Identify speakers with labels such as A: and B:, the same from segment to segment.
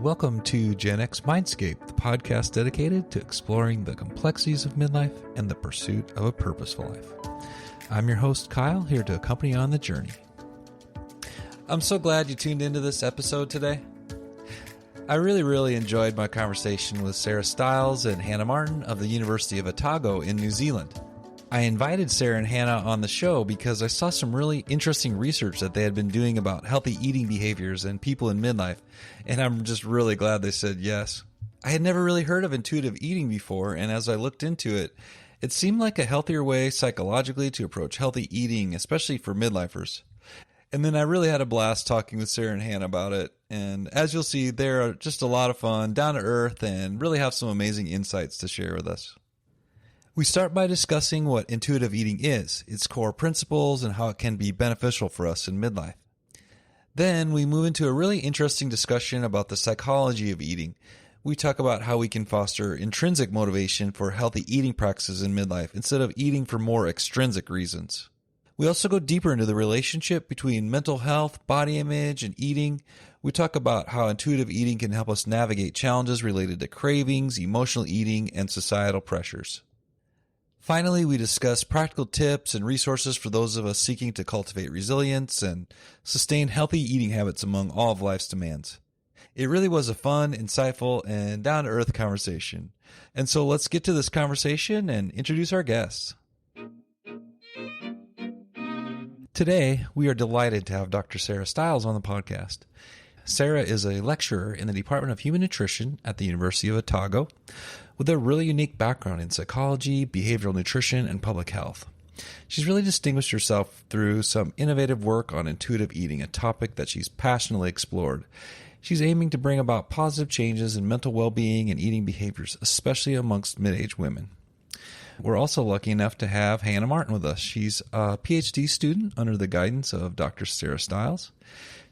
A: Welcome to Gen X Mindscape, the podcast dedicated to exploring the complexities of midlife and the pursuit of a purposeful life. I'm your host, Kyle, here to accompany you on the journey. I'm so glad you tuned into this episode today. I really enjoyed my conversation with Sara Styles and Hannah Martin of the University of Otago in New Zealand. I invited Sara and Hannah on the show because I saw some really interesting research that they had been doing about healthy eating behaviors and people in midlife, and I'm just really glad they said yes. I had never really heard of intuitive eating before, and as I looked into it, it seemed like a healthier way psychologically to approach healthy eating, especially for midlifers. And then I really had a blast talking with Sara and Hannah about it, and as you'll see, they're just a lot of fun, down to earth, and really have some amazing insights to share with us. We start by discussing what intuitive eating is, its core principles, and how it can be beneficial for us in midlife. Then we move into a really interesting discussion about the psychology of eating. We talk about how we can foster intrinsic motivation for healthy eating practices in midlife instead of eating for more extrinsic reasons. We also go deeper into the relationship between mental health, body image, and eating. We talk about how intuitive eating can help us navigate challenges related to cravings, emotional eating, and societal pressures. Finally, we discuss practical tips and resources for those of us seeking to cultivate resilience and sustain healthy eating habits among all of life's demands. It really was a fun, insightful, and down-to-earth conversation. And so let's get to this conversation and introduce our guests. Today, we are delighted to have Dr. Sara Styles on the podcast. Sara is a lecturer in the Department of Human Nutrition at the University of Otago with a really unique background in psychology, behavioral nutrition, and public health. She's really distinguished herself through some innovative work on intuitive eating, a topic that she's passionately explored. She's aiming to bring about positive changes in mental well-being and eating behaviors, especially amongst mid-aged women. We're also lucky enough to have Hannah Martin with us. She's a Ph.D. student under the guidance of Dr. Sara Styles.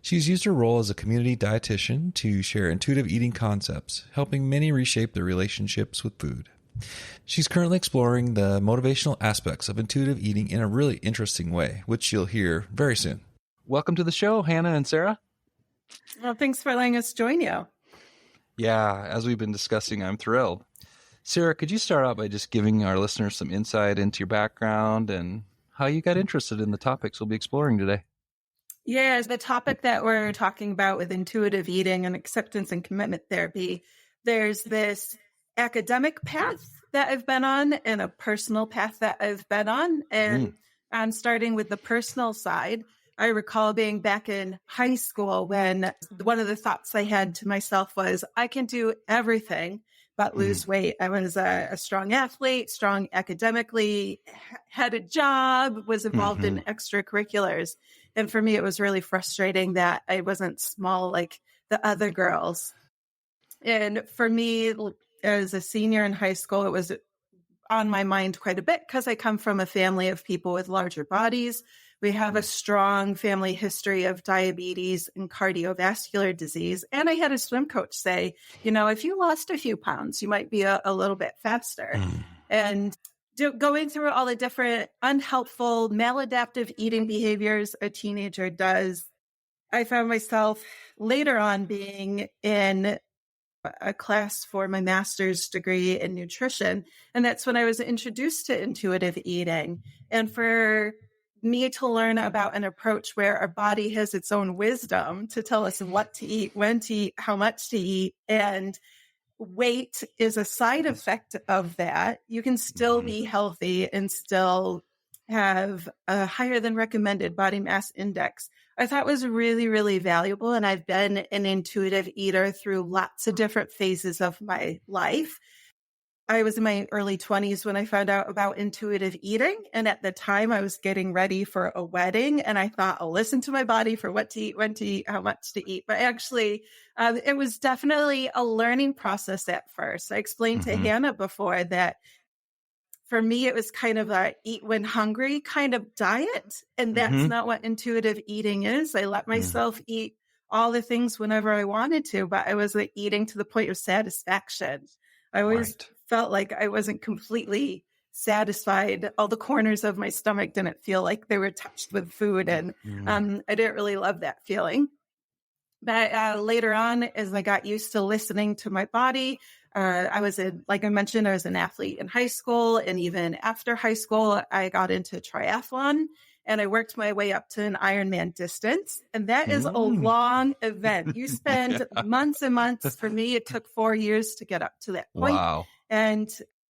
A: She's used her role as a community dietitian to share intuitive eating concepts, helping many reshape their relationships with food. She's currently exploring the motivational aspects of intuitive eating in a really interesting way, which you'll hear very soon. Welcome to the show, Hannah and Sara.
B: Well, thanks for letting us join you.
A: Yeah, as we've been discussing, I'm thrilled. Sara, could you start out by just giving our listeners some insight into your background and how you got interested in the topics we'll be exploring today?
B: Yeah, the topic that we're talking about with intuitive eating and acceptance and commitment therapy, there's this academic path that I've been on and a personal path that I've been on. And I'm starting with the personal side. I recall being back in high school when one of the thoughts I had to myself was, I can do everything but lose weight. I was a strong athlete, strong academically, had a job, was involved in extracurriculars. And for me, it was really frustrating that I wasn't small like the other girls. And for me, as a senior in high school, it was on my mind quite a bit because I come from a family of people with larger bodies. We have a strong family history of diabetes and cardiovascular disease. And I had a swim coach say, if you lost a few pounds, you might be a little bit faster. And going through all the different unhelpful, maladaptive eating behaviors a teenager does, I found myself later on being in a class for my master's degree in nutrition. And that's when I was introduced to intuitive eating. And for me to learn about an approach where our body has its own wisdom to tell us what to eat, when to eat, how much to eat, and weight is a side effect of that. You can still be healthy and still have a higher than recommended body mass index. I thought was really valuable. And I've been an intuitive eater through lots of different phases of my life. I was in my early 20s when I found out about intuitive eating. And at the time I was getting ready for a wedding and I thought, I'll listen to my body for what to eat, when to eat, how much to eat. But actually, it was definitely a learning process at first. I explained to Hannah before that for me, it was kind of a eat when hungry kind of diet. And that's not what intuitive eating is. I let myself eat all the things whenever I wanted to, but I was eating to the point of satisfaction. I always felt like I wasn't completely satisfied. All the corners of my stomach didn't feel like they were touched with food. And I didn't really love that feeling. But later on, as I got used to listening to my body, like I mentioned, I was an athlete in high school. And even after high school, I got into triathlon and I worked my way up to an Ironman distance. And that is a long event. You spend months and months. For me, it took 4 years to get up to that point.
A: Wow.
B: And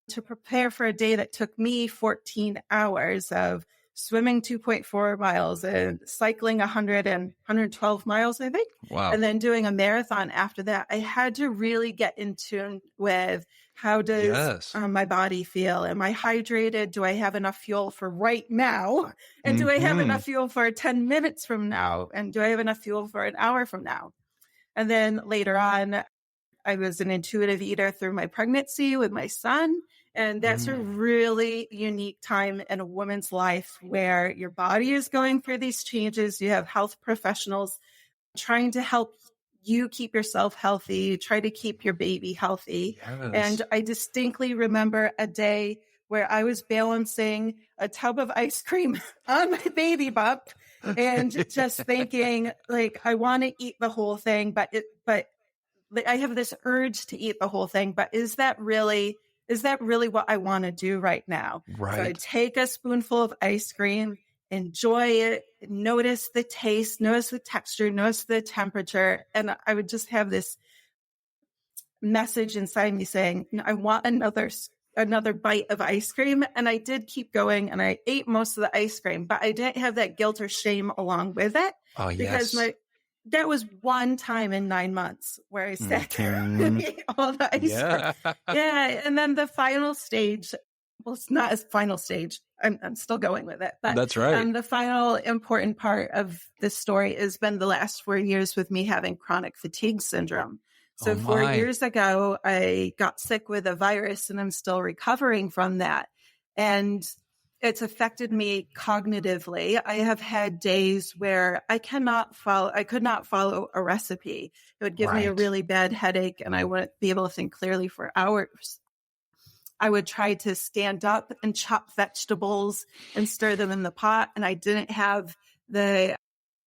B: to prepare for a day that took me 14 hours of swimming 2.4 miles and cycling 112 miles, I think.
A: Wow.
B: And then doing a marathon after that, I had to really get in tune with how does my body feel? Am I hydrated? Do I have enough fuel for right now? And do I have enough fuel for 10 minutes from now? And do I have enough fuel for an hour from now? And then later on, I was an intuitive eater through my pregnancy with my son. And that's a really unique time in a woman's life where your body is going through these changes. You have health professionals trying to help you keep yourself healthy, try to keep your baby healthy.
A: Yes.
B: And I distinctly remember a day where I was balancing a tub of ice cream on my baby bump and just thinking, like, I want to eat the whole thing, but I have this urge to eat the whole thing, but is that really what I want to do right now?
A: Right.
B: So I take a spoonful of ice cream, enjoy it, notice the taste, notice the texture, notice the temperature. And I would just have this message inside me saying, I want another bite of ice cream. And I did keep going and I ate most of the ice cream, but I didn't have that guilt or shame along with it.
A: Oh,
B: because
A: yes.
B: that was one time in 9 months where I sat there and ate all the ice cream. Yeah. And then the final stage, well, it's not as final stage. I'm still going with it. But
A: that's right.
B: The final important part of this story has been the last 4 years with me having chronic fatigue syndrome. So 4 years ago, I got sick with a virus and I'm still recovering from that. And it's affected me cognitively. I have had days where I could not follow a recipe. It would give me a really bad headache and I wouldn't be able to think clearly for hours. I would try to stand up and chop vegetables and stir them in the pot. And I didn't have the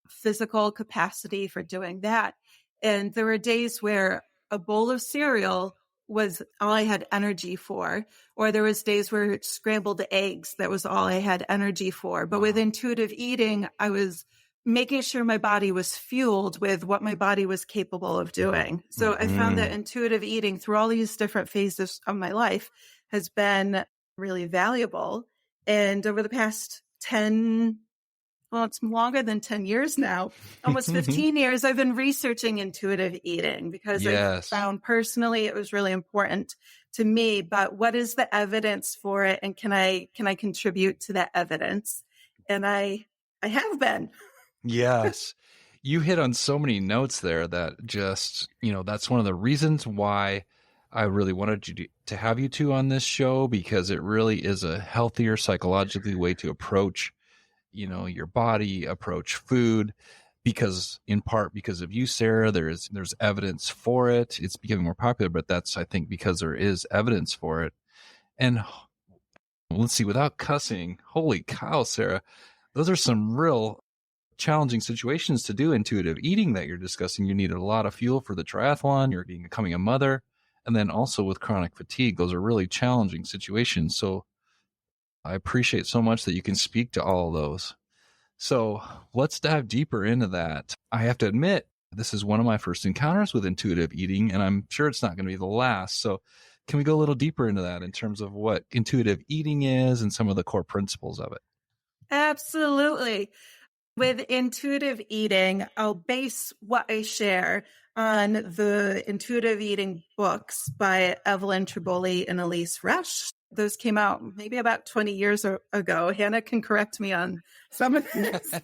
B: physical capacity for doing that. And there were days where a bowl of cereal was all I had energy for, or there was days where scrambled eggs, that was all I had energy for. But with intuitive eating, I was making sure my body was fueled with what my body was capable of doing. So I found that intuitive eating through all these different phases of my life has been really valuable. And over the past it's longer than 10 years now, almost 15 years, I've been researching intuitive eating because I found personally it was really important to me. But what is the evidence for it? And can I contribute to that evidence? And I have been.
A: Yes. You hit on so many notes there that just, that's one of the reasons why I really wanted you to have you two on this show, because it really is a healthier psychologically way to approach your body, approach food, because in part because of you, Sarah, there's evidence for it. It's becoming more popular, but that's, I think, because there is evidence for it. And let's see, without cussing, holy cow, Sarah, those are some real challenging situations to do intuitive eating that you're discussing. You need a lot of fuel for the triathlon, you're becoming a mother, and then also with chronic fatigue. Those are really challenging situations. So I appreciate so much that you can speak to all of those. So let's dive deeper into that. I have to admit, this is one of my first encounters with intuitive eating, and I'm sure it's not going to be the last. So can we go a little deeper into that in terms of what intuitive eating is and some of the core principles of it?
B: Absolutely. With intuitive eating, I'll base what I share on the intuitive eating books by Evelyn Tribole and Elise Resch. Those came out maybe about 20 years ago. Hannah can correct me on some of this.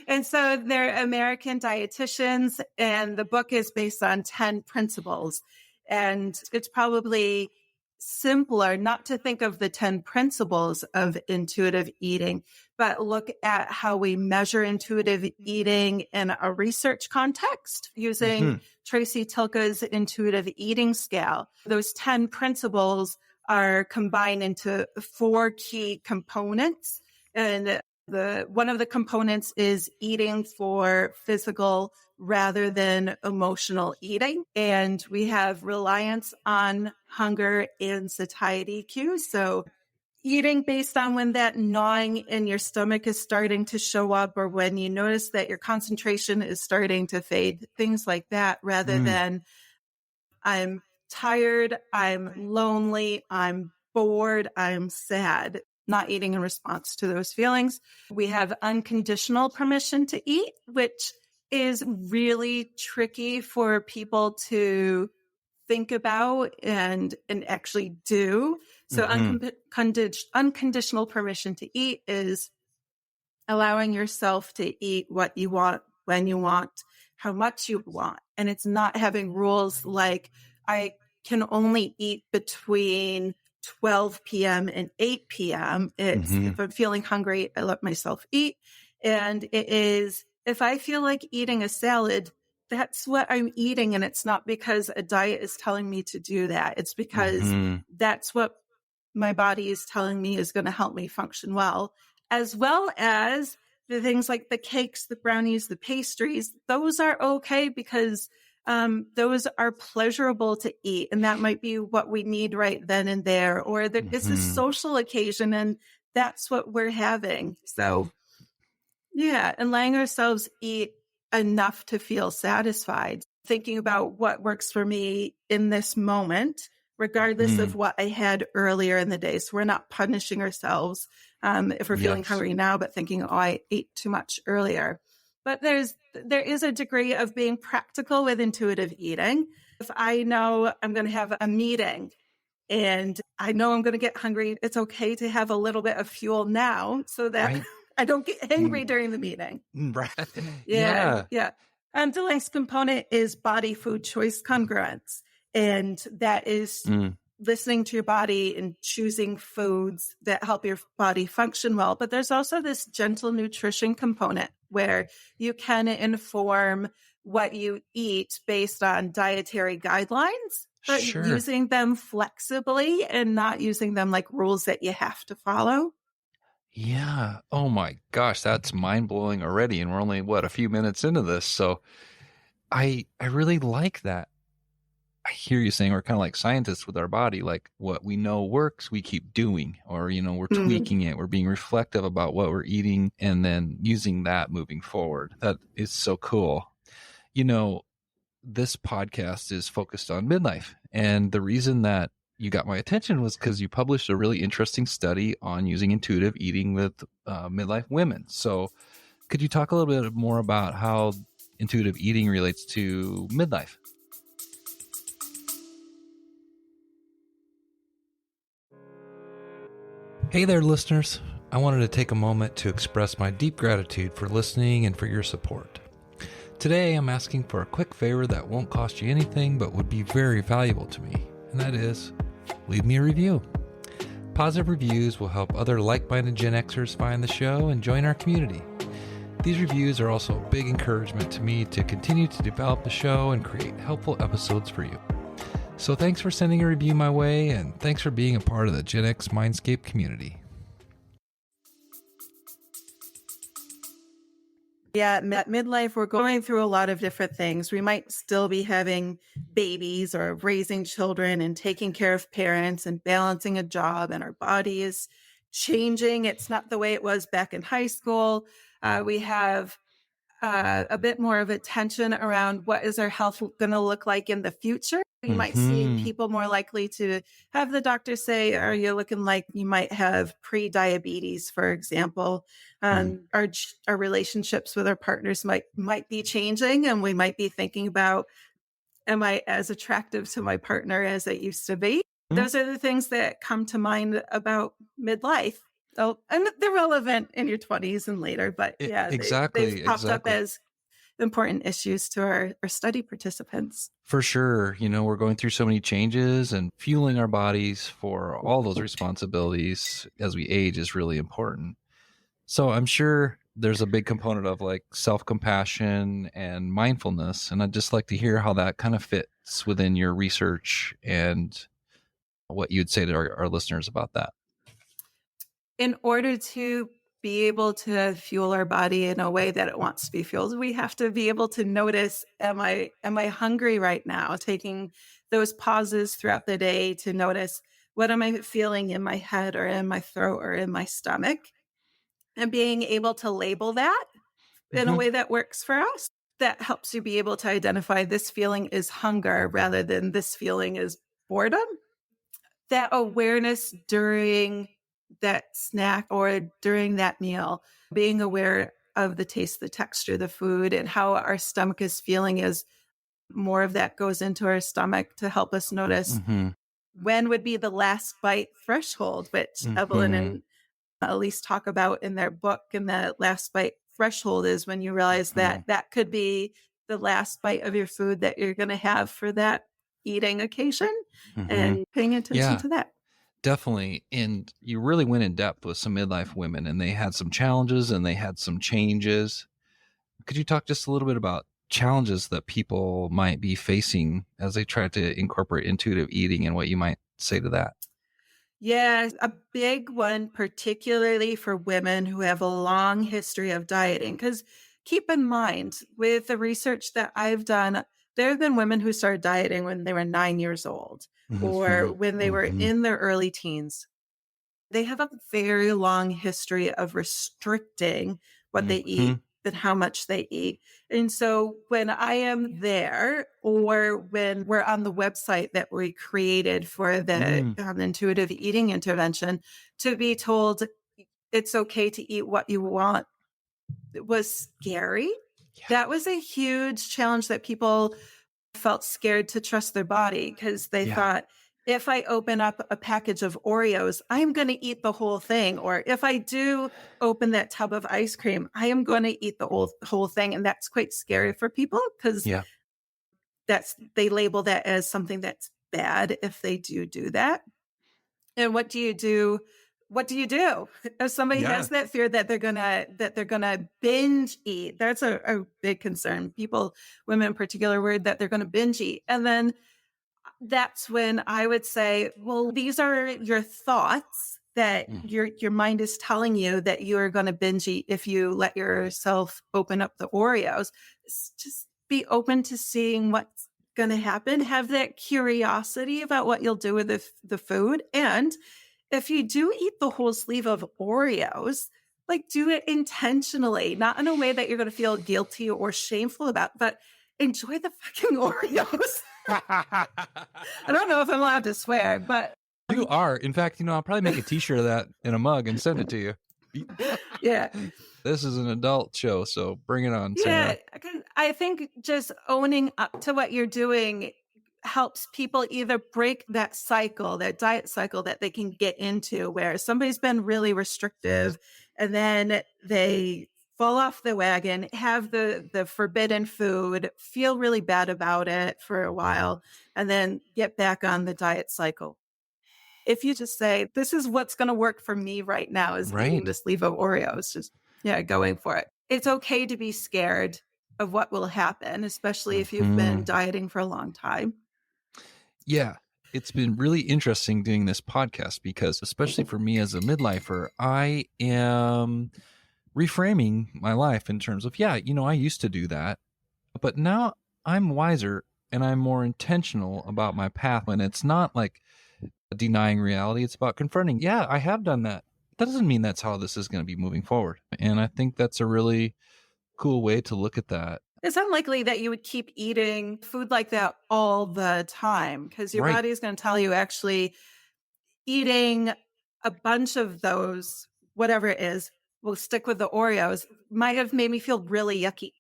B: And so they're American dietitians, and the book is based on 10 principles. And it's probably simpler not to think of the 10 principles of intuitive eating, but look at how we measure intuitive eating in a research context using Tracy Tilke's intuitive eating scale. Those 10 principles are combined into 4 key components. And One of the components is eating for physical rather than emotional eating. And we have reliance on hunger and satiety cues. So eating based on when that gnawing in your stomach is starting to show up, or when you notice that your concentration is starting to fade, things like that, rather than I'm tired, I'm lonely, I'm bored, I'm sad. Not eating in response to those feelings. We have unconditional permission to eat, which is really tricky for people to think about and actually do. So unconditional permission to eat is allowing yourself to eat what you want, when you want, how much you want. And it's not having rules like I can only eat between 12 p.m. and 8 p.m. It's if I'm feeling hungry, I let myself eat. And it is, if I feel like eating a salad, that's what I'm eating. And it's not because a diet is telling me to do that. It's because that's what my body is telling me is going to help me function well as the things like the cakes, the brownies, the pastries. Those are okay because those are pleasurable to eat. And that might be what we need right then and there. Or it's a social occasion and that's what we're having. So yeah, and letting ourselves eat enough to feel satisfied, thinking about what works for me in this moment, regardless of what I had earlier in the day. So we're not punishing ourselves if we're feeling hungry now, but thinking, oh, I ate too much earlier. But there is a degree of being practical with intuitive eating. If I know I'm going to have a meeting and I know I'm going to get hungry, it's okay to have a little bit of fuel now so that I don't get angry during the meeting.
A: Right.
B: Yeah. The last component is body food choice congruence. And that is listening to your body and choosing foods that help your body function well. But there's also this gentle nutrition component where you can inform what you eat based on dietary guidelines, but using them flexibly and not using them like rules that you have to follow.
A: Yeah. Oh my gosh, that's mind-blowing already. And we're only, a few minutes into this. So I really like that. I hear you saying we're kind of like scientists with our body, like what we know works, we keep doing, or, we're tweaking it. We're being reflective about what we're eating and then using that moving forward. That is so cool. This podcast is focused on midlife. And the reason that you got my attention was because you published a really interesting study on using intuitive eating with midlife women. So could you talk a little bit more about how intuitive eating relates to midlife? Hey there, listeners. I wanted to take a moment to express my deep gratitude for listening and for your support. Today, I'm asking for a quick favor that won't cost you anything but would be very valuable to me, and that is, leave me a review. Positive reviews will help other like-minded Gen Xers find the show and join our community. These reviews are also a big encouragement to me to continue to develop the show and create helpful episodes for you. So thanks for sending a review my way, and thanks for being a part of the Gen X Mindscape community.
B: Yeah, at midlife, we're going through a lot of different things. We might still be having babies or raising children and taking care of parents and balancing a job, and our body is changing. It's not the way it was back in high school. We have a bit more of attention around what is our health going to look like in the future. You might see people more likely to have the doctor say, are you looking like you might have pre-diabetes, for example? Our relationships with our partners might be changing, and we might be thinking about, am I as attractive to my partner as I used to be? Those are the things that come to mind about midlife. So, and they're relevant in your 20s and later, but yeah, they've popped up as important issues to our study participants.
A: For sure. We're going through so many changes, and fueling our bodies for all those responsibilities as we age is really important. So I'm sure there's a big component of like self-compassion and mindfulness. And I'd just like to hear how that kind of fits within your research and what you'd say to our listeners about that.
B: In order to be able to fuel our body in a way that it wants to be fueled, we have to be able to notice, am I hungry right now? Taking those pauses throughout the day to notice, what am I feeling in my head or in my throat or in my stomach? And being able to label that in a
A: Hmm.
B: way that works for us, that helps you be able to identify, this feeling is hunger rather than this feeling is boredom. That awareness during that snack or during that meal, being aware of the taste, the texture, the food, and how our stomach is feeling, is more of that goes into our stomach to help us notice,
A: Hmm.
B: when would be the last bite threshold, which Evelyn
A: Hmm.
B: and Elise talk about in their book. And the last bite threshold is when you realize
A: Hmm.
B: that that could be the last bite of your food that you're going to have for that eating occasion,
A: Hmm.
B: and paying attention
A: Yeah,
B: to that.
A: definitely. And you really went in depth with some midlife women, and they had some challenges and they had some changes. Could you talk just a little bit about challenges that people might be facing as they try to incorporate intuitive eating, and what you might say to that?
B: Yeah, a big one, particularly for women who have a long history of dieting. Because keep in mind, with the research that I've done, there have been women who started dieting when they were 9 years old or
A: Hmm.
B: when they were
A: Hmm.
B: in their early teens. They have a very long history of restricting what they
A: Hmm.
B: eat and how much they eat. And so when I am there, or when we're on the website that we created for the
A: Mm.
B: intuitive eating intervention, to be told it's okay to eat what you want, it was scary.
A: Yeah.
B: That was a huge challenge, that people felt scared to trust their body because they
A: Yeah.
B: thought, if I open up a package of Oreos, I'm going to eat the whole thing. Or if I do open that tub of ice cream, I am going to eat the whole thing. And that's quite scary for people, because
A: Yeah.
B: they label that as something that's bad if they do that. And what do you do? What do you do if somebody
A: Yeah.
B: has that fear that they're gonna binge eat? That's a big concern. People, women in particular, worried that they're going to binge eat. And then that's when I would say, well, these are your thoughts that
A: Mm.
B: your mind is telling you that you are going to binge eat if you let yourself open up the Oreos. Just be open to seeing what's going to happen. Have that curiosity about what you'll do with the food. And if you do eat the whole sleeve of Oreos, like, do it intentionally, not in a way that you're going to feel guilty or shameful about, but enjoy the fucking Oreos. I don't know if I'm allowed to swear, but
A: You are. In fact, I'll probably make a t-shirt of that in a mug and send it to you.
B: yeah.
A: This is an adult show, so bring it on,
B: Yeah.
A: Sarah.
B: 'Cause I think just owning up to what you're doing helps people either break that cycle, that diet cycle that they can get into, where somebody's been really restrictive and then they fall off the wagon, have the forbidden food, feel really bad about it for a while, and then get back on the diet cycle. If you just say, this is what's going to work for me right now, is eating
A: Right.
B: this sleeve of Oreos, just, yeah, going for it. It's okay to be scared of what will happen, especially if you've been
A: Hmm.
B: dieting for a long time.
A: Yeah. It's been really interesting doing this podcast because, especially for me as a midlifer, I am reframing my life in terms of, yeah, I used to do that, but now I'm wiser and I'm more intentional about my path. And it's not like denying reality, it's about confronting, yeah, I have done that. That doesn't mean that's how this is going to be moving forward. And I think that's a really cool way to look at that.
B: It's unlikely that you would keep eating food like that all the time, because your
A: Right.
B: body is going to tell you, actually, eating a bunch of those, whatever it is, we'll stick with the Oreos, might have made me feel really yucky.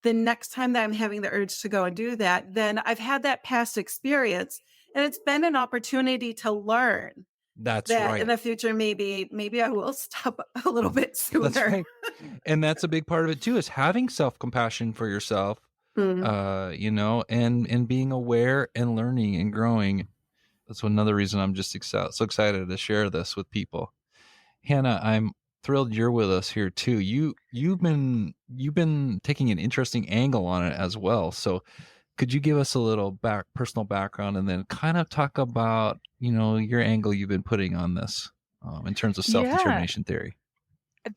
B: The next time that I'm having the urge to go and do that, then I've had that past experience, and it's been an opportunity to learn
A: That's
B: that in
A: right.
B: the future, maybe I will stop a little bit
A: That's
B: sooner.
A: right. And that's a big part of it too, is having self-compassion for yourself,
B: Mm.
A: and being aware and learning and growing. That's another reason I'm just so excited to share this with people. Hannah, I'm thrilled you're with us here too. You've been taking an interesting angle on it as well. So could you give us a little personal background, and then kind of talk about, your angle you've been putting on this, in terms of
B: Yeah.
A: self-determination theory?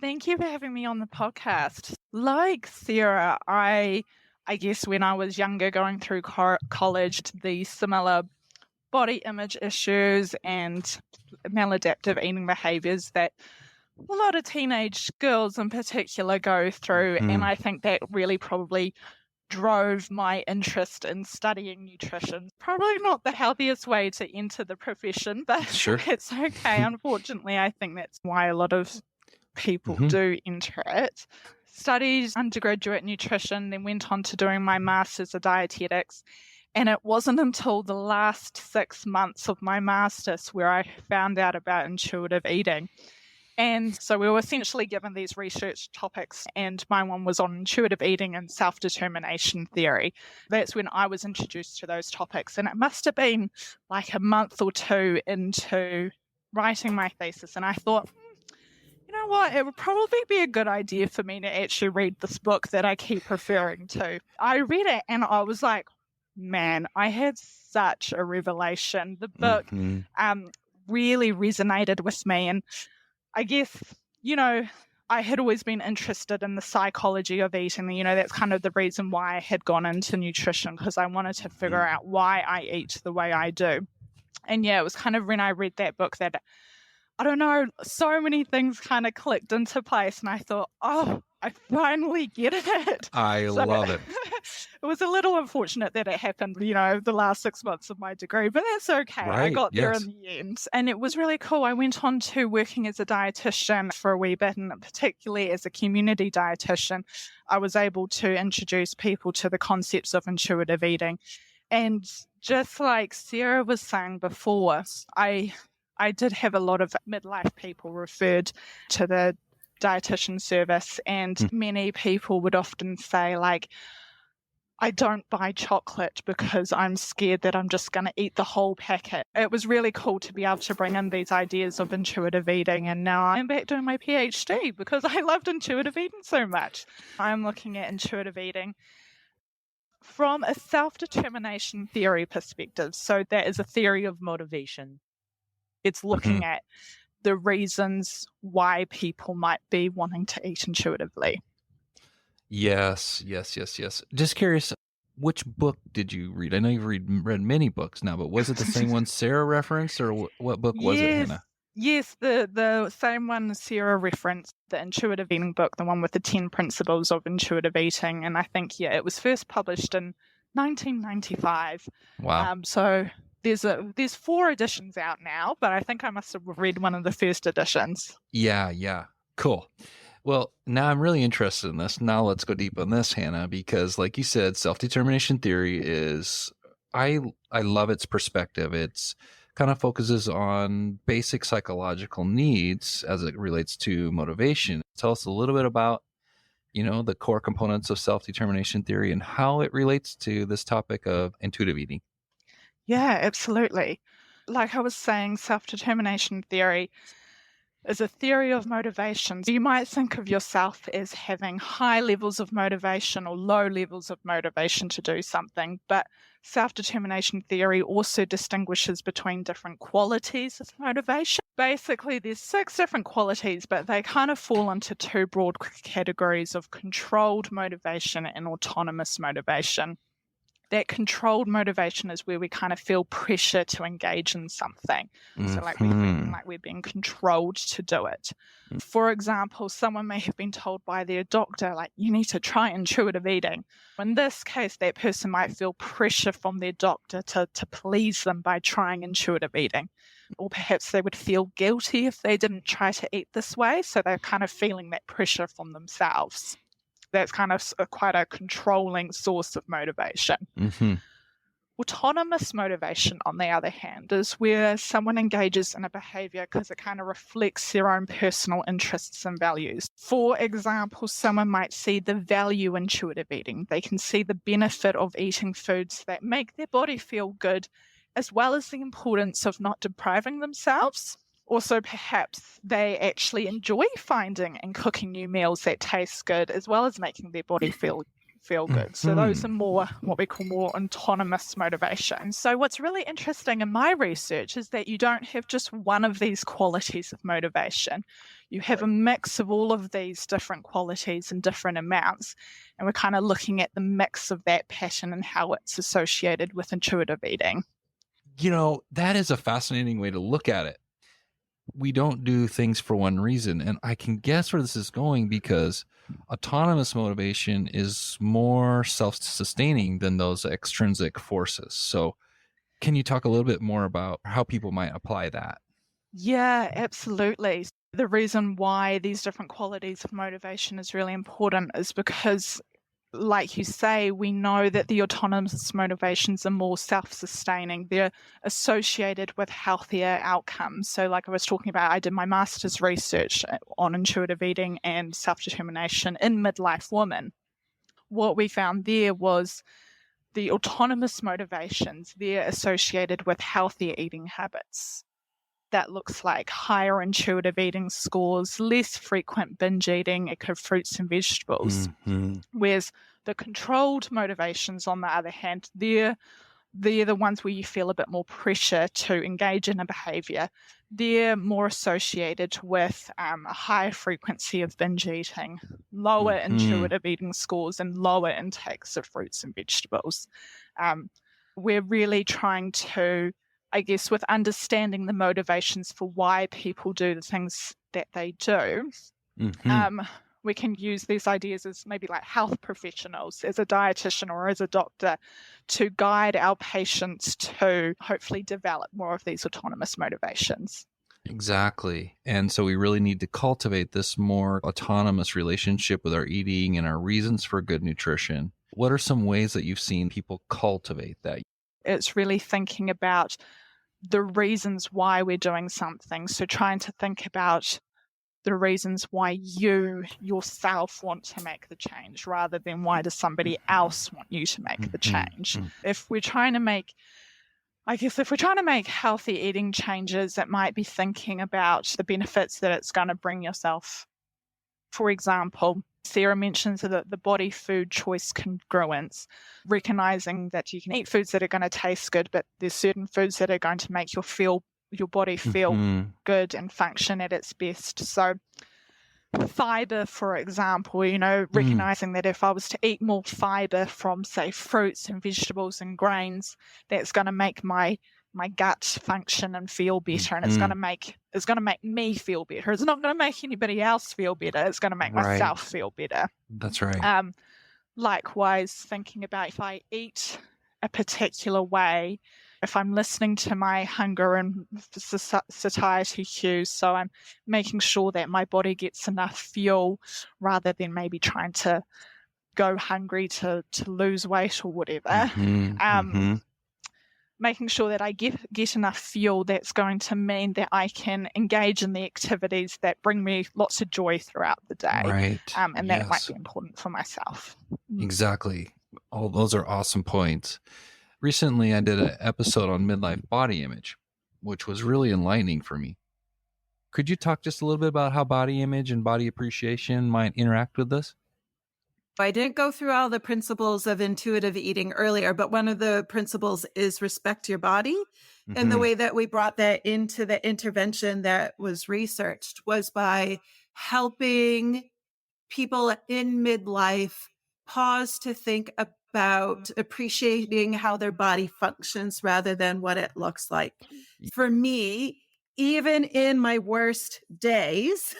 C: Thank you for having me on the podcast. Like Sarah, I guess when I was younger, going through college, the similar body image issues and maladaptive eating behaviors that a lot of teenage girls in particular go through. And I think that really probably drove my interest in studying nutrition. Probably not the healthiest way to enter the profession, but
A: Sure.
C: it's okay. Unfortunately, I think that's why a lot of people do enter it. Studied undergraduate nutrition, then went on to doing my master's of dietetics. And it wasn't until the last 6 months of my master's where I found out about intuitive eating. And so we were essentially given these research topics, and my one was on intuitive eating and self-determination theory. That's when I was introduced to those topics. And it must have been like a month or two into writing my thesis. And I thought, you know what, it would probably be a good idea for me to actually read this book that I keep referring to. I read it and I was like, man, I had such a revelation. The book really resonated with me. And I guess, I had always been interested in the psychology of eating. That's kind of the reason why I had gone into nutrition, because I wanted to figure out why I eat the way I do. And yeah, it was kind of when I read that book that, I don't know, so many things kind of clicked into place. And I thought, oh, I finally get it.
A: I love it.
C: It was a little unfortunate that it happened, the last 6 months of my degree, but that's okay.
A: Right,
C: I got there
A: yes.
C: in the end. And it was really cool. I went on to working as a dietitian for a wee bit, and particularly as a community dietitian, I was able to introduce people to the concepts of intuitive eating. And just like Sarah was saying before, I did have a lot of midlife people referred to the dietitian service, and many people would often say, like, I don't buy chocolate because I'm scared that I'm just going to eat the whole packet. It was really cool to be able to bring in these ideas of intuitive eating, and now I'm back doing my Ph.D. because I loved intuitive eating so much. I'm looking at intuitive eating from a self-determination theory perspective. So that is a theory of motivation. It's looking at the reasons why people might be wanting to eat intuitively.
A: Yes. Just curious, which book did you read? I know you've read many books now, but was it the same one Sarah referenced, or what book was it, Hannah?
C: Yes, the same one Sarah referenced, the intuitive eating book, the one with the 10 principles of intuitive eating. And I think, it was first published in 1995.
A: Wow.
C: So there's 4 editions out now, but I think I must have read one of the first editions.
A: Yeah. Cool. Well, now I'm really interested in this. Now let's go deep on this, Hannah, because like you said, self-determination theory is, I love its perspective. It's kind of focuses on basic psychological needs as it relates to motivation. Tell us a little bit about, the core components of self-determination theory and how it relates to this topic of intuitive eating.
C: Yeah, absolutely. Like I was saying, self-determination theory is a theory of motivation. You might think of yourself as having high levels of motivation or low levels of motivation to do something, but self-determination theory also distinguishes between different qualities of motivation. Basically, there's 6 different qualities, but they kind of fall into 2 broad categories of controlled motivation and autonomous motivation. That controlled motivation is where we kind of feel pressure to engage in something. So like we feel like we're being controlled to do it. For example, someone may have been told by their doctor, like, you need to try intuitive eating. In this case, that person might feel pressure from their doctor to please them by trying intuitive eating. Or perhaps they would feel guilty if they didn't try to eat this way. So they're kind of feeling that pressure from themselves. That's kind of quite a controlling source of motivation. Autonomous motivation, on the other hand, is where someone engages in a behavior because it kind of reflects their own personal interests and values. For example, someone might see the value in intuitive eating. They can see the benefit of eating foods that make their body feel good, as well as the importance of not depriving themselves. Also, perhaps they actually enjoy finding and cooking new meals that taste good, as well as making their body feel feel good. So those are more what we call more autonomous motivation. So what's really interesting in my research is that you don't have just one of these qualities of motivation. You have a mix of all of these different qualities in different amounts. And we're kind of looking at the mix of that pattern and how it's associated with intuitive eating.
A: That is a fascinating way to look at it. We don't do things for one reason. And I can guess where this is going because autonomous motivation is more self-sustaining than those extrinsic forces. So can you talk a little bit more about how people might apply that?
C: Yeah, absolutely. The reason why these different qualities of motivation is really important is because, like you say, we know that the autonomous motivations are more self-sustaining. They're associated with healthier outcomes. So like I was talking about, I did my master's research on intuitive eating and self-determination in midlife women. What we found there was the autonomous motivations, they're associated with healthier eating habits. That looks like higher intuitive eating scores, less frequent binge eating, it could have fruits and vegetables. Whereas the controlled motivations, on the other hand, they're the ones where you feel a bit more pressure to engage in a behavior. They're more associated with a higher frequency of binge eating, lower intuitive eating scores, and lower intakes of fruits and vegetables. We're really trying to, I guess, with understanding the motivations for why people do the things that they do, we can use these ideas as maybe like health professionals, as a dietitian or as a doctor, to guide our patients to hopefully develop more of these autonomous motivations.
A: Exactly. And so we really need to cultivate this more autonomous relationship with our eating and our reasons for good nutrition. What are some ways that you've seen people cultivate that?
C: It's really thinking about the reasons why we're doing something. So trying to think about the reasons why you yourself want to make the change rather than why does somebody else want you to make the change. If we're trying to make healthy eating changes, it might be thinking about the benefits that it's going to bring yourself. For example, Sarah mentions the body food choice congruence, recognizing that you can eat foods that are going to taste good, but there's certain foods that are going to make your body feel good and function at its best. So fiber, for example, recognizing that if I was to eat more fiber from, say, fruits and vegetables and grains, that's going to make my gut function and feel better, and it's going to make me feel better. It's not going to make anybody else feel better. It's going to make myself feel better.
A: That's right.
C: Likewise, thinking about if I eat a particular way, if I'm listening to my hunger and satiety cues, so I'm making sure that my body gets enough fuel rather than maybe trying to go hungry to lose weight or whatever. Making sure that I get enough fuel that's going to mean that I can engage in the activities that bring me lots of joy throughout the day.
A: Right.
C: And that might be important for myself.
A: Exactly. All those are awesome points. Recently, I did an episode on midlife body image, which was really enlightening for me. Could you talk just a little bit about how body image and body appreciation might interact with this?
B: I didn't go through all the principles of intuitive eating earlier, but one of the principles is respect your body. And the way that we brought that into the intervention that was researched was by helping people in midlife pause to think about appreciating how their body functions rather than what it looks like. For me, even in my worst days,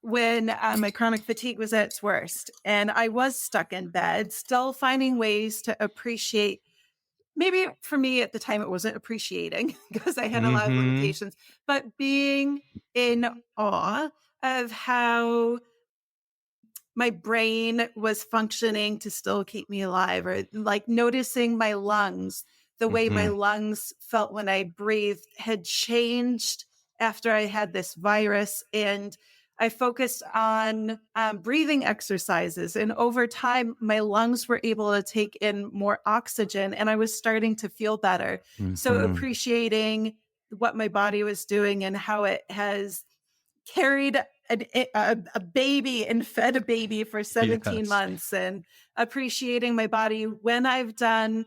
B: when my chronic fatigue was at its worst and I was stuck in bed, still finding ways to appreciate. Maybe for me at the time, it wasn't appreciating because I had a lot of limitations, but being in awe of how my brain was functioning to still keep me alive, or like noticing my lungs, the way my lungs felt when I breathed had changed after I had this virus. And I focused on breathing exercises. And over time, my lungs were able to take in more oxygen and I was starting to feel better. So appreciating what my body was doing and how it has carried a baby and fed a baby for 17
A: Yes.
B: months, and appreciating my body when I've done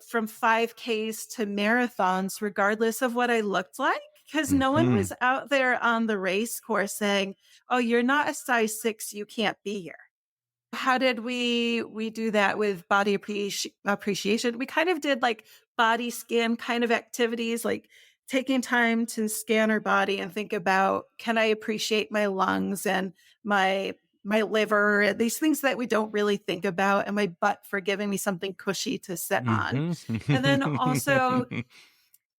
B: from 5Ks to marathons, regardless of what I looked like, because no one was out there on the race course saying, oh, you're not a size 6, you can't be here. How did we do that with body appreciation? We kind of did like body scan kind of activities, like taking time to scan our body and think about, can I appreciate my lungs and my liver, and these things that we don't really think about, and my butt for giving me something cushy to sit on. And then also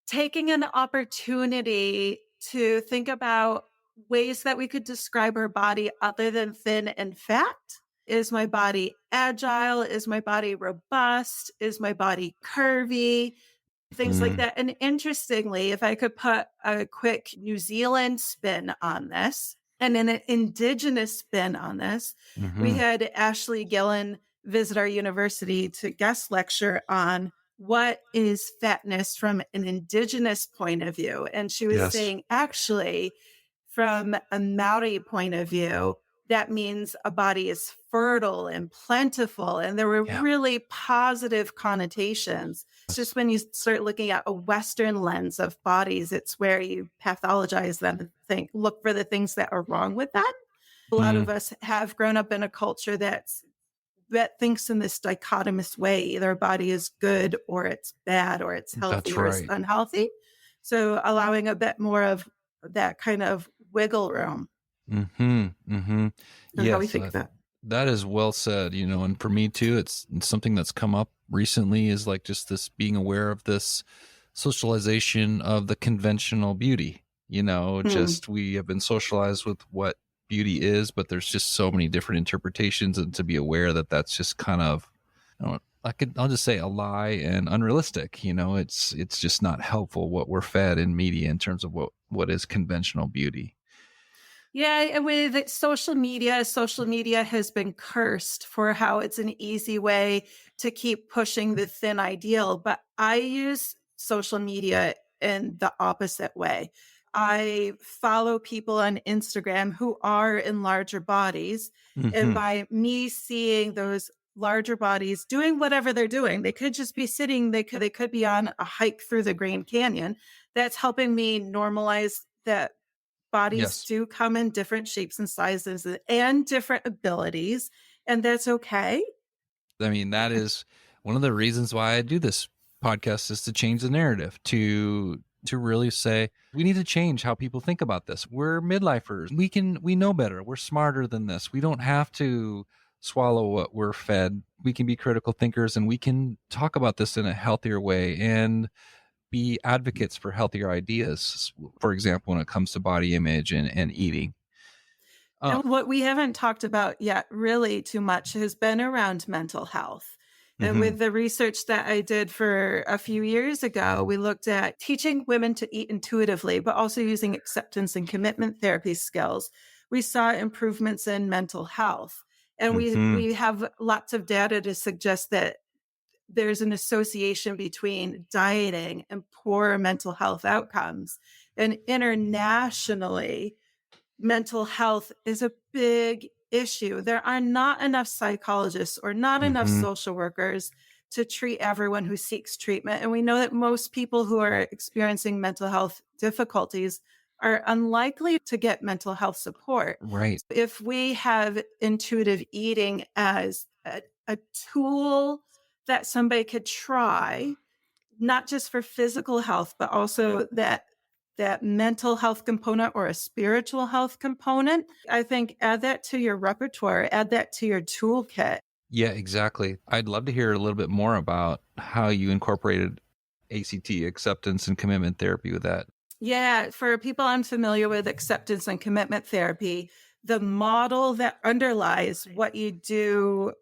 B: taking an opportunity to think about ways that we could describe our body other than thin and fat. Is my body agile? Is my body robust? Is my body curvy? Things like that. And interestingly, if I could put a quick New Zealand spin on this and an indigenous spin on this, we had Ashley Gillen visit our university to guest lecture on what is fatness from an indigenous point of view. And she was saying, actually, from a Maori point of view, that means a body is fertile and plentiful. And there were really positive connotations. It's just when you start looking at a Western lens of bodies, it's where you pathologize them and look for the things that are wrong with them. A lot of us have grown up in a culture that thinks in this dichotomous way, either a body is good or it's bad, or it's healthy or it's unhealthy. So allowing a bit more of that kind of wiggle room. How we think of that.
A: That is well said, and for me too, it's something that's come up recently, is like just this being aware of this socialization of the conventional beauty, just we have been socialized with what beauty is, but there's just so many different interpretations, and to be aware that that's just kind of, I'll just say a lie and unrealistic. It's just not helpful what we're fed in media in terms of what is conventional beauty.
B: Yeah, and with social media has been cursed for how it's an easy way to keep pushing the thin ideal. But I use social media in the opposite way. I follow people on Instagram who are in larger bodies. And by me seeing those larger bodies doing whatever they're doing, they could just be sitting, they could be on a hike through the Grand Canyon. That's helping me normalize that bodies do come in different shapes and sizes and different abilities, and that's okay.
A: I mean, that is one of the reasons why I do this podcast, is to change the narrative, to really say we need to change how people think about this. We're midlifers. We know better. We're smarter than this. We don't have to swallow what we're fed. We can be critical thinkers, and we can talk about this in a healthier way and be advocates for healthier ideas, for example, when it comes to body image and eating.
B: And what we haven't talked about yet really too much has been around mental health. And with the research that I did for a few years ago, we looked at teaching women to eat intuitively, but also using acceptance and commitment therapy skills. We saw improvements in mental health. And we have lots of data to suggest that there's an association between dieting and poor mental health outcomes. And internationally, mental health is a big issue. There are not enough psychologists or not enough social workers to treat everyone who seeks treatment. And we know that most people who are experiencing mental health difficulties are unlikely to get mental health support.
A: Right.
B: If we have intuitive eating as a tool that somebody could try, not just for physical health, but also that mental health component or a spiritual health component, I think add that to your repertoire, add that to your toolkit.
A: Yeah, exactly. I'd love to hear a little bit more about how you incorporated ACT, acceptance and commitment therapy, with that.
B: Yeah, for people unfamiliar with acceptance and commitment therapy, the model that underlies what you do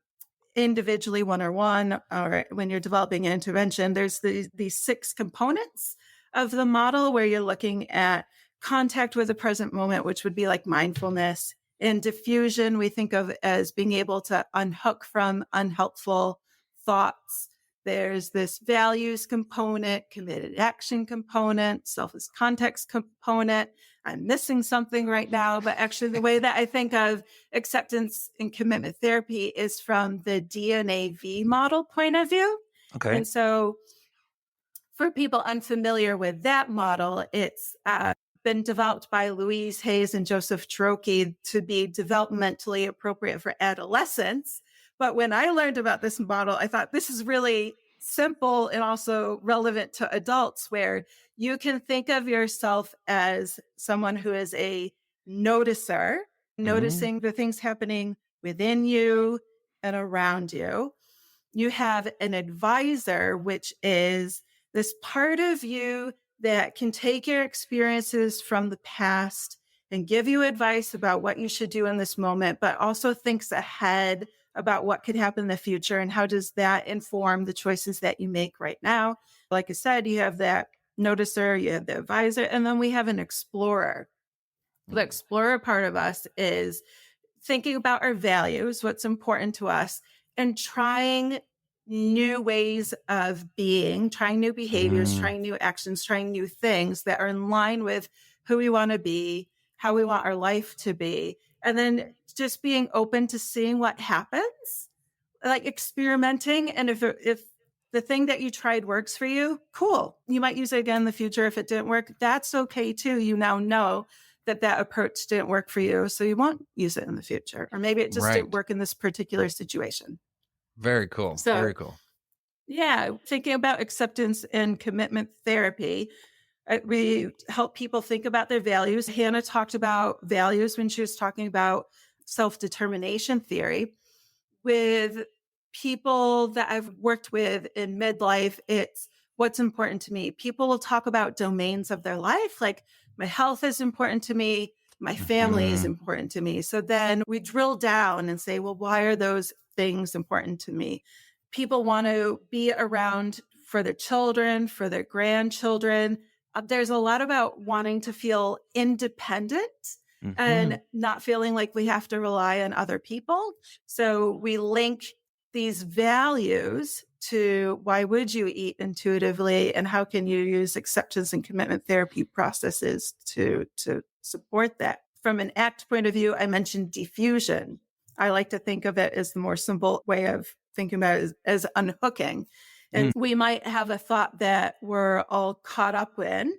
B: individually, one-on-one, or when you're developing an intervention, there's these 6 components of the model where you're looking at contact with the present moment, which would be like mindfulness. In diffusion, we think of as being able to unhook from unhelpful thoughts. There's this values component, committed action component, selfless context component. I'm missing something right now, but actually the way that I think of acceptance and commitment therapy is from the DNAV model point of view.
A: Okay.
B: And so for people unfamiliar with that model, it's been developed by Louise Hayes and Joseph Cherokee to be developmentally appropriate for adolescents. But when I learned about this model, I thought this is really simple and also relevant to adults, where you can think of yourself as someone who is a noticer, noticing the things happening within you and around you. You have an advisor, which is this part of you that can take your experiences from the past and give you advice about what you should do in this moment, but also thinks ahead about what could happen in the future and how does that inform the choices that you make right now. Like I said, you have that noticer, you have the advisor, and then we have an explorer. The explorer part of us is thinking about our values, what's important to us, and trying new ways of being, trying new behaviors, trying new actions, trying new things that are in line with who we want to be, how we want our life to be. And then just being open to seeing what happens, like experimenting. And if the thing that you tried works for you, cool. You might use it again in the future. If it didn't work, that's okay too. You now know that approach didn't work for you, so you won't use it in the future. Or maybe it just didn't work in this particular situation.
A: Very cool.
B: So,
A: very cool.
B: Yeah, thinking about acceptance and commitment therapy, we help people think about their values. Hannah talked about values when she was talking about self-determination theory. With people that I've worked with in midlife, it's what's important to me. People will talk about domains of their life, like my health is important to me, my family is important to me. So then we drill down and say, well, why are those things important to me? People want to be around for their children, for their grandchildren. There's a lot about wanting to feel independent and not feeling like we have to rely on other people. So we link these values to why would you eat intuitively and how can you use acceptance and commitment therapy processes to support that. From an ACT point of view, I mentioned diffusion. I like to think of it as the more simple way of thinking about it as unhooking. And we might have a thought that we're all caught up in,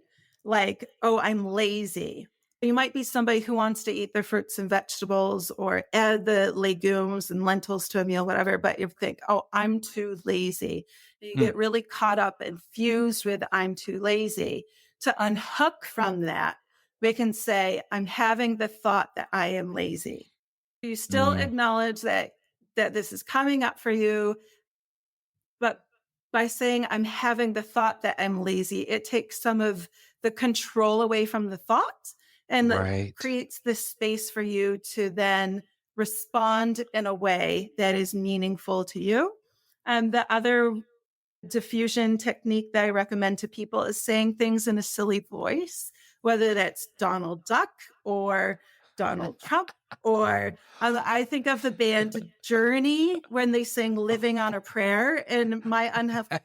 B: like, oh, I'm lazy. You might be somebody who wants to eat their fruits and vegetables or add the legumes and lentils to a meal, whatever, but you think, oh, I'm too lazy. You get really caught up and fused with I'm too lazy. To unhook from that, we can say, I'm having the thought that I am lazy. You still acknowledge that this is coming up for you, but by saying I'm having the thought that I'm lazy, it takes some of the control away from the thought and creates this space for you to then respond in a way that is meaningful to you. And the other diffusion technique that I recommend to people is saying things in a silly voice, whether that's Donald Duck or Donald Trump, or I think of the band Journey when they sing Living on a Prayer, and my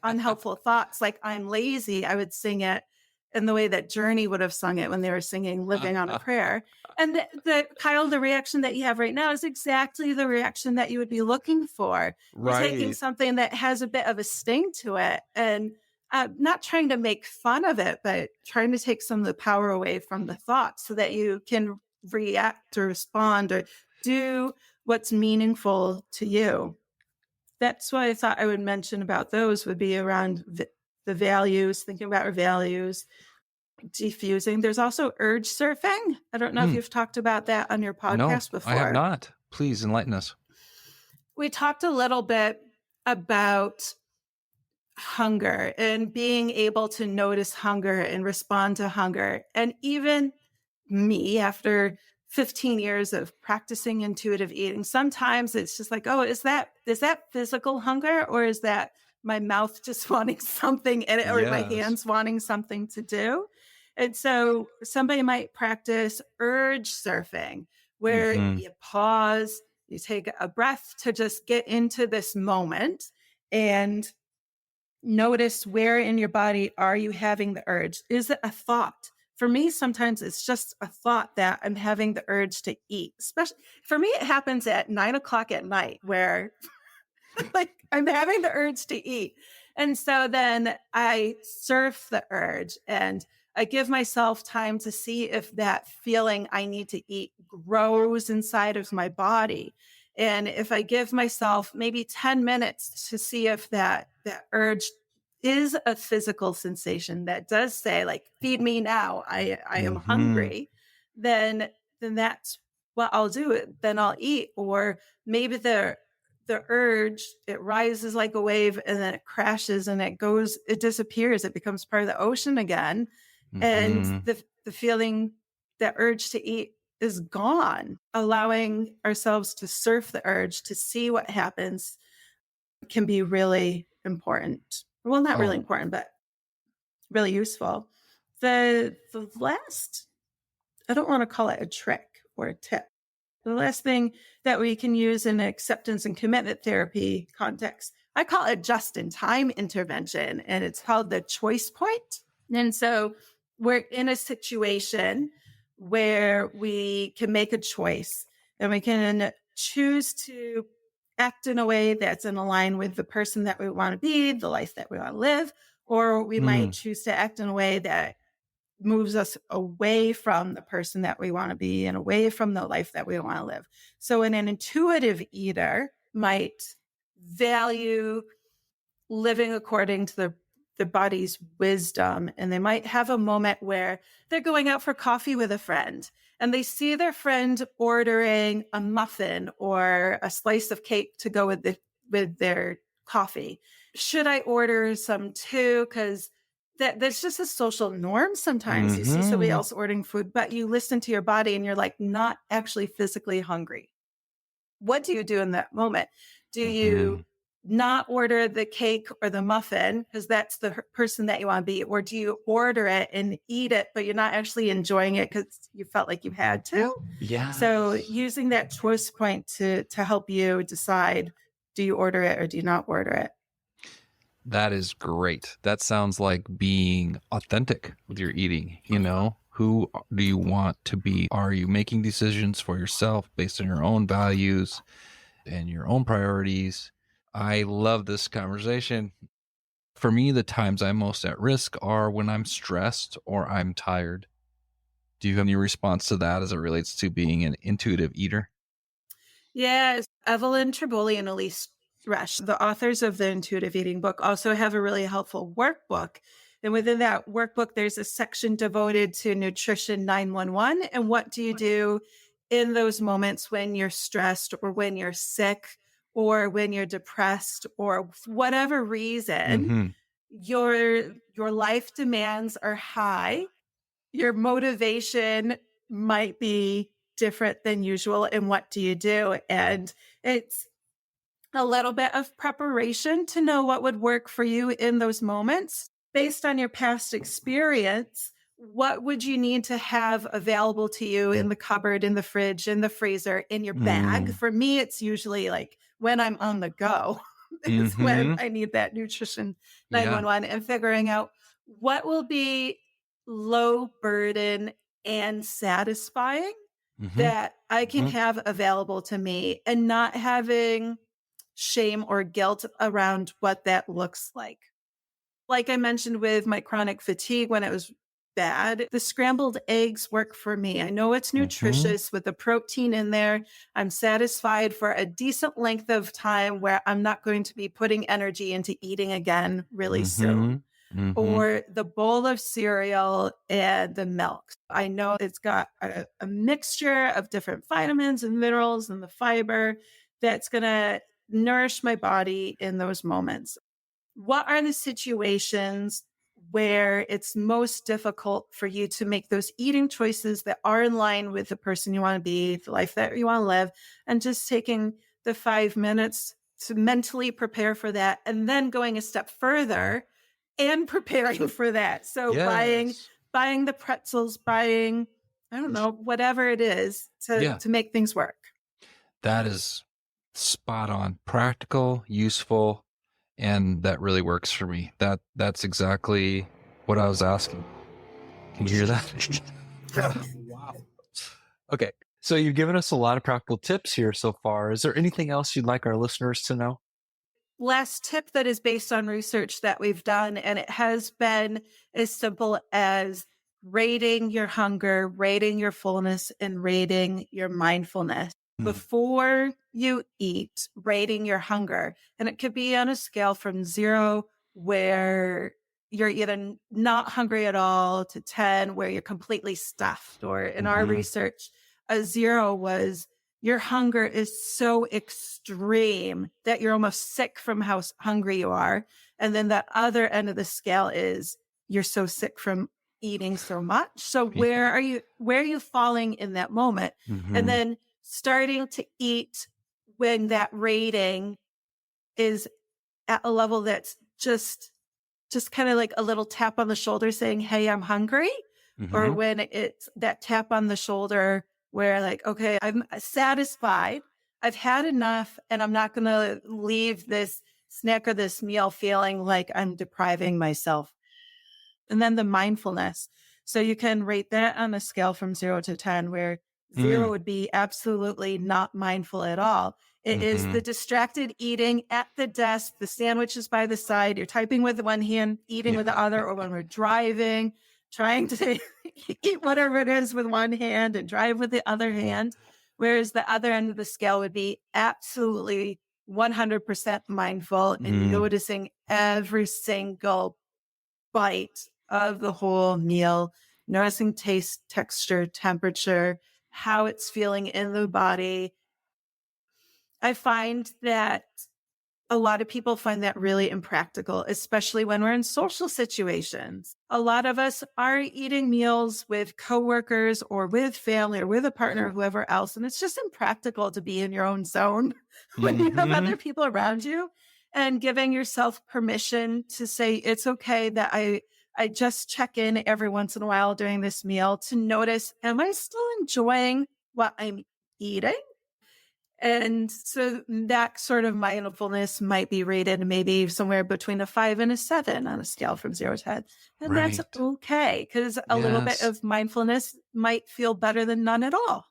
B: unhelpful thoughts, like I'm lazy, I would sing it in the way that Journey would have sung it when they were singing Living on a Prayer. And Kyle, the reaction that you have right now is exactly the reaction that you would be looking for. You're taking something that has a bit of a sting to it and not trying to make fun of it, but trying to take some of the power away from the thought so that you can react or respond or do what's meaningful to you. That's why I thought I would mention about those would be around the values, thinking about our values, diffusing. There's also urge surfing. I don't know if you've talked about that on your podcast before.
A: I have not. Please enlighten us.
B: We talked a little bit about hunger and being able to notice hunger and respond to hunger. And even me, after 15 years of practicing intuitive eating, sometimes it's just like, oh, is that physical hunger, or is that my mouth just wanting something in it, or my hands wanting something to do? And so somebody might practice urge surfing, where you pause, you take a breath to just get into this moment and Notice where in your body are you having the urge? Is it a thought? For me, sometimes it's just a thought that I'm having the urge to eat. Especially for me, it happens at 9:00 at night where like I'm having the urge to eat. And so then I surf the urge and I give myself time to see if that feeling I need to eat grows inside of my body. And if I give myself maybe 10 minutes to see if that urge is a physical sensation that does say like, feed me now, I am hungry, then that's what I'll do. Then I'll eat. Or maybe the urge, it rises like a wave and then it crashes and it disappears. It becomes part of the ocean again. And the feeling, that urge to eat is gone. Allowing ourselves to surf the urge to see what happens can be really important. Well, not really important, but really useful. The last, I don't want to call it a trick or a tip. The last thing that we can use in acceptance and commitment therapy context, I call it just-in-time intervention, and it's called the choice point. And so we're in a situation where we can make a choice and we can choose to act in a way that's in line with the person that we want to be, the life that we want to live, or we might choose to act in a way that moves us away from the person that we want to be and away from the life that we want to live. So an intuitive eater might value living according to the body's wisdom. And they might have a moment where they're going out for coffee with a friend and they see their friend ordering a muffin or a slice of cake to go with their coffee. Should I order some too? Because that's just a social norm sometimes. You see somebody else ordering food, but you listen to your body and you're like not actually physically hungry. What do you do in that moment? Do you not order the cake or the muffin because that's the person that you want to be? Or do you order it and eat it, but you're not actually enjoying it because you felt like you had to?
D: Yeah.
B: So using that choice point to help you decide, do you order it or do you not order it?
A: That is great. That sounds like being authentic with your eating. You know, who do you want to be? Are you making decisions for yourself based on your own values and your own priorities? I love this conversation. For me, the times I'm most at risk are when I'm stressed or I'm tired. Do you have any response to that as it relates to being an intuitive eater?
B: Yes. Evelyn Triboli and Elise Resch, the authors of the Intuitive Eating book, also have a really helpful workbook. And within that workbook, there's a section devoted to Nutrition 911. And what do you do in those moments when you're stressed or when you're sick or when you're depressed or for whatever reason, your life demands are high. Your motivation might be different than usual. And what do you do? And it's a little bit of preparation to know what would work for you in those moments. Based on your past experience, what would you need to have available to you in the cupboard, in the fridge, in the freezer, in your bag? For me, it's usually like when I'm on the go, it's when I need that Nutrition 911 and figuring out what will be low burden and satisfying that I can have available to me and not having shame or guilt around what that looks like. Like I mentioned with my chronic fatigue when it was bad, the scrambled eggs work for me. I know it's nutritious with the protein in there. I'm satisfied for a decent length of time where I'm not going to be putting energy into eating again really soon. Or the bowl of cereal and the milk. I know it's got a mixture of different vitamins and minerals and the fiber that's going to nourish my body in those moments. What are the situations where it's most difficult for you to make those eating choices that are in line with the person you want to be, the life that you want to live, and just taking the 5 minutes to mentally prepare for that and then going a step further and preparing for that. So buying the pretzels, buying, I don't know, whatever it is to make things work.
A: That is spot on. Practical, useful, And that really works for me. That's exactly what I was asking. Can you hear that? Wow. Okay. So you've given us a lot of practical tips here so far. Is there anything else you'd like our listeners to know?
B: Last tip that is based on research that we've done, and it has been as simple as rating your hunger, rating your fullness, and rating your mindfulness. Before you eat, rating your hunger. And it could be on a scale from 0, where you're either not hungry at all, to 10, where you're completely stuffed. Or in our research, a 0 was your hunger is so extreme that you're almost sick from how hungry you are. And then that other end of the scale is you're so sick from eating so much. So where are you falling in that moment? And then starting to eat when that rating is at a level that's just kind of like a little tap on the shoulder saying, hey, I'm hungry. Or when it's that tap on the shoulder where like, okay, I'm satisfied. I've had enough, and I'm not going to leave this snack or this meal feeling like I'm depriving myself. And then the mindfulness. So you can rate that on a scale from 0 to 10, where 0 would be absolutely not mindful at all. It is the distracted eating at the desk, the sandwiches by the side, you're typing with one hand, eating with the other, or when we're driving, trying to eat whatever it is with one hand and drive with the other hand. Whereas the other end of the scale would be absolutely 100% mindful and noticing every single bite of the whole meal, noticing taste, texture, temperature, how it's feeling in the body. I find that a lot of people find that really impractical, especially when we're in social situations. A lot of us are eating meals with coworkers or with family or with a partner or whoever else, and it's just impractical to be in your own zone when you have other people around you. And giving yourself permission to say, it's okay that I just check in every once in a while during this meal to notice, am I still enjoying what I'm eating? And so that sort of mindfulness might be rated maybe somewhere between a 5 and a 7 on a scale from 0 to 10. And that's okay, because a little bit of mindfulness might feel better than none at all.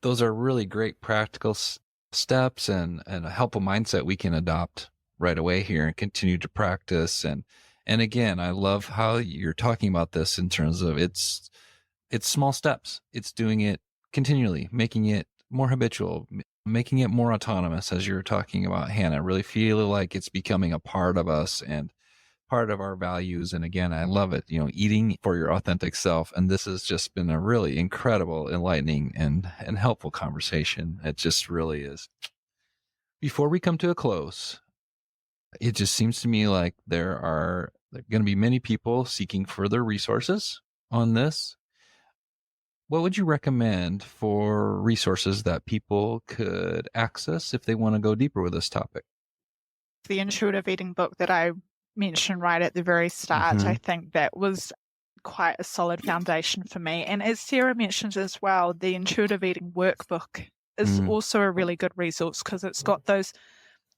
A: Those are really great practical steps and a helpful mindset we can adopt right away here and continue to practice. And again, I love how you're talking about this in terms of it's small steps. It's doing it continually, making it more habitual, making it more autonomous, as you were talking about, Hannah. Really feel like it's becoming a part of us and part of our values. And again, I love it, eating for your authentic self. And this has just been a really incredible, enlightening and helpful conversation. It just really is. Before we come to a close, it just seems to me like there are going to be many people seeking further resources on this. What would you recommend for resources that people could access if they want to go deeper with this topic?
C: The intuitive eating book that I mentioned right at the very start, I think that was quite a solid foundation for me. And as Sarah mentioned as well, the intuitive eating workbook is also a really good resource because it's got those,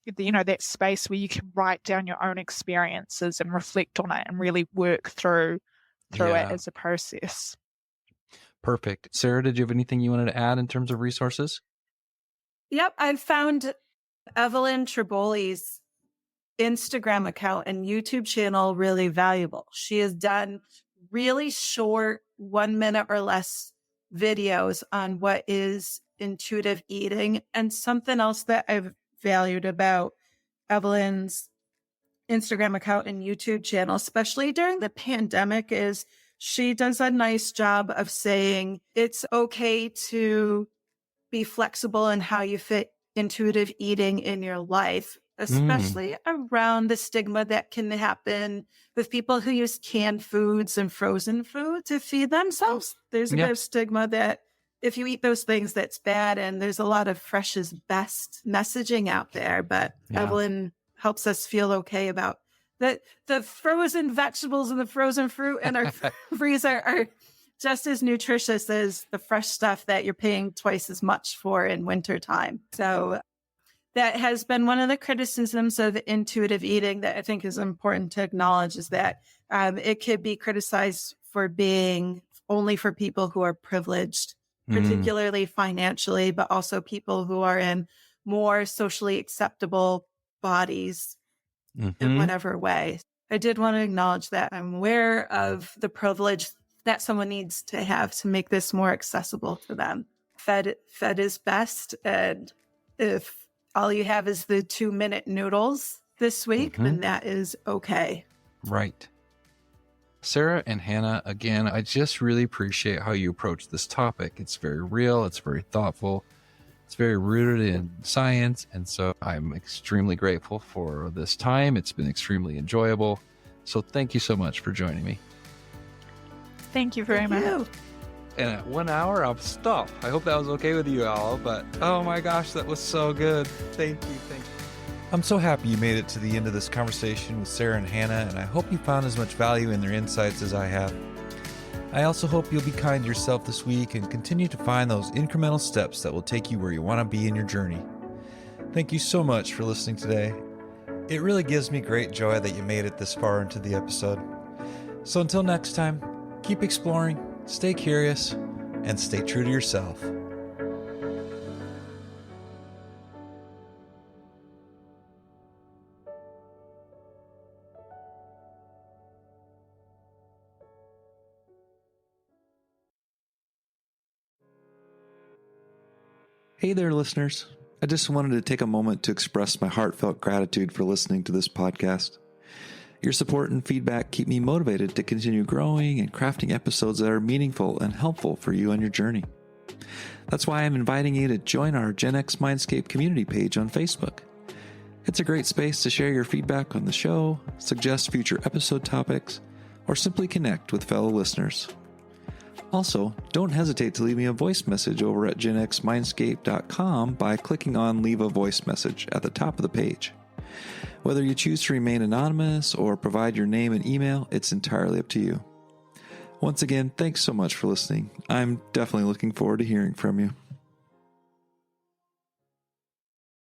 C: that space where you can write down your own experiences and reflect on it and really work through it as a process.
A: Perfect. Sarah, did you have anything you wanted to add in terms of resources?
B: Yep. I've found Evelyn Triboli's Instagram account and YouTube channel really valuable. She has done really short 1 minute or less videos on what is intuitive eating. And something else that I've valued about Evelyn's Instagram account and YouTube channel, especially during the pandemic, is she does a nice job of saying it's okay to be flexible in how you fit intuitive eating in your life, especially around the stigma that can happen with people who use canned foods and frozen food to feed themselves. There's a bit of stigma that if you eat those things, that's bad. And there's a lot of fresh is best messaging out there. But Evelyn helps us feel okay about that. The frozen vegetables and the frozen fruit in our freezer are just as nutritious as the fresh stuff that you're paying twice as much for in wintertime. So that has been one of the criticisms of intuitive eating that I think is important to acknowledge, is that it could be criticized for being only for people who are privileged, particularly financially, but also people who are in more socially acceptable bodies in whatever way. I did want to acknowledge that I'm aware of the privilege that someone needs to have to make this more accessible to them. Fed is best. And if all you have is the 2-minute noodles this week, then that is okay.
A: Right. Sara and Hannah, again, I just really appreciate how you approach this topic. It's very real. It's very thoughtful. It's very rooted in science. And so I'm extremely grateful for this time. It's been extremely enjoyable. So thank you so much for joining me.
C: Thank you very much.
A: And at 1 hour, I'll stop. I hope that was okay with you all. But oh my gosh, that was so good. Thank you. I'm so happy you made it to the end of this conversation with Sara and Hannah, and I hope you found as much value in their insights as I have. I also hope you'll be kind to yourself this week and continue to find those incremental steps that will take you where you want to be in your journey. Thank you so much for listening today. It really gives me great joy that you made it this far into the episode. So until next time, keep exploring, stay curious, and stay true to yourself. Hey there, listeners. I just wanted to take a moment to express my heartfelt gratitude for listening to this podcast. Your support and feedback keep me motivated to continue growing and crafting episodes that are meaningful and helpful for you on your journey. That's why I'm inviting you to join our Gen X Mindscape community page on Facebook. It's a great space to share your feedback on the show, suggest future episode topics, or simply connect with fellow listeners. Also, don't hesitate to leave me a voice message over at genxmindscape.com by clicking on Leave a Voice Message at the top of the page. Whether you choose to remain anonymous or provide your name and email, it's entirely up to you. Once again, thanks so much for listening. I'm definitely looking forward to hearing from you.